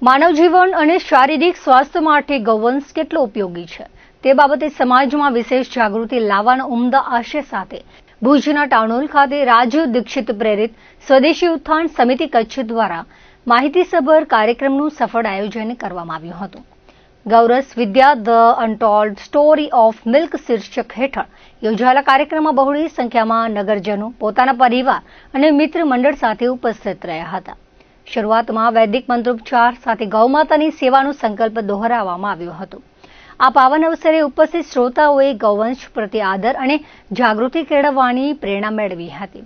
માનવ જીવન અને શારીરિક સ્વાસ્થ્ય માટે ગૌવંશ કેટલો ઉપયોગી છે તે બાબતે સમાજમાં વિશેષ જાગૃતિ લાવવાના ઉમદા આશય સાથે ભુજના ટાઉનહોલ ખાતે રાજીવ દીક્ષિત પ્રેરિત સ્વદેશી ઉત્થાન સમિતિ કચ્છ દ્વારા માહિતીસભર કાર્યક્રમનું સફળ આયોજન કરવામાં આવ્યું હતું. Gauras Vidya the untold story of milk શીર્ષક હેઠળ યોજાયેલા કાર્યક્રમમાં બહોળી સંખ્યામાં નગરજનો પોતાના પરિવાર અને મિત્ર મંડળ સાથે ઉપસ્થિત રહ્યા હતા. શરૂઆતમાં વૈદિક મંત્રોચ્ચાર સાથે ગૌમાતાની સેવાનો સંકલ્પ દોહરાવવામાં આવ્યો હતો. આ પાવન અવસરે ઉપસ્થિત શ્રોતાઓએ ગૌવંશ પ્રત્યે આદર અને જાગૃતિ કેળવવાની પ્રેરણા મેળવી હતી.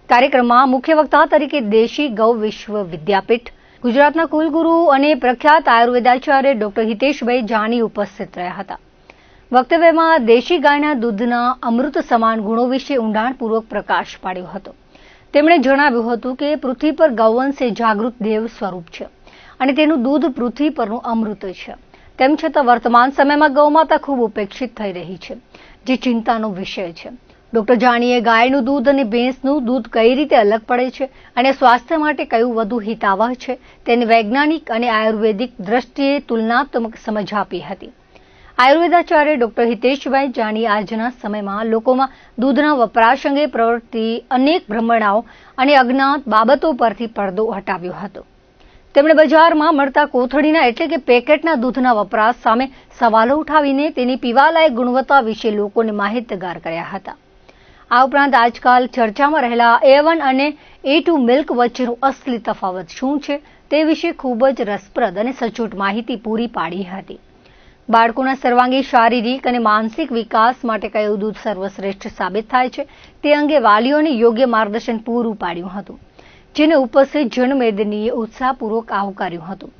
કાર્યક્રમમાં મુખ્ય વક્તા તરીકે દેશી ગૌ વિશ્વ વિદ્યાપીઠ ગુજરાતના કુલગુરુ અને પ્રખ્યાત આયુર્વેદાચાર્ય ડોક્ટર હિતેશભાઈ જાની ઉપસ્થિત રહ્યા હતા. વક્તવ્યમાં દેશી ગાયના દૂધના અમૃત સમાન ગુણો વિશે ઊંડાણપૂર્વક પ્રકાશ પાડ્યો હતો. તેમણે જણાવ્યું હતું કે પૃથ્વી પર ગૌવંશ એ જાગૃત દેવ સ્વરૂપ છે અને તેનું દૂધ પૃથ્વી પરનું અમૃત છે. તેમ છતાં વર્તમાન સમયમાં ગૌમાતા ખૂબ ઉપેક્ષિત થઈ રહી છે, જે ચિંતાનો વિષય છે. ડોક્ટર જાનીએ ગાયનું દૂધ અને ભેંસનું દૂધ કઈ રીતે અલગ પડે છે અને સ્વાસ્થ્ય માટે કયું વધુ હિતાવહ છે તેની વૈજ્ઞાનિક અને આયુર્વેદિક દ્રષ્ટિએ તુલનાત્મક સમજ આપી હતી. આયુર્વેદાચાર્ય ડોક્ટર હિતેશભાઈ જાની આજના સમયમાં લોકોમાં દૂધના વપરાશ અંગે પ્રવર્તતી અનેક ભ્રમણાઓ અને અજ્ઞાત બાબતો પરથી પડદો હટાવ્યો હતો. તેમણે બજારમાં મળતા કોથળીના એટલે કે પેકેટના દૂધના વપરાશ સામે સવાલો ઉઠાવીને તેની પીવાલાયક ગુણવત્તા વિશે લોકોને માહિતગાર કર્યા હતા. આ ઉપરાંત આજકાલ ચર્ચામાં રહેલા A1 અને A2 મિલ્ક વચ્ચેનો અસલી તફાવત શું છે તે વિશે ખૂબ જ રસપ્રદ અને સચોટ માહિતી પૂરી પાડી હતી. બાળકોના સર્વાંગી શારીરિક અને માનસિક વિકાસ માટે કયું દૂધ સર્વશ્રેષ્ઠ સાબિત થાય છે તે અંગે વાલીઓને યોગ્ય માર્ગદર્શન પૂરું પાડ્યું હતું, જેને ઉપસ્થિત જનમેદનીએ ઉત્સાહપૂર્વક આવકાર્યું હતું.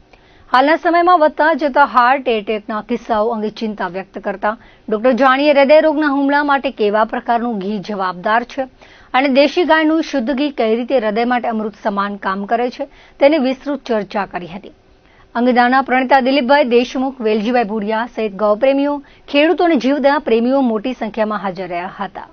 હાલના સમયમાં વધતા જતા હાર્ટ એટેકના કિસ્સાઓ અંગે ચિંતા વ્યક્ત કરતા ડોક્ટર જાનીએ હૃદયરોગના હુમલા માટે કેવા પ્રકારનું ઘી જવાબદાર છે અને દેશી ગાયનું શુદ્ધ ઘી કઈ રીતે હૃદય માટે અમૃત સમાન કામ કરે છે તેની વિસ્તૃત ચર્ચા કરી હતી. અંગદાના પ્રણેતા દિલીપભાઈ દેશમુખ, વેલજીભાઈ ભુડિયા સહિત ગૌપ્રેમીઓ, ખેડૂતો અને જીવદયા પ્રેમીઓ મોટી સંખ્યામાં હાજર રહ્યા હતા.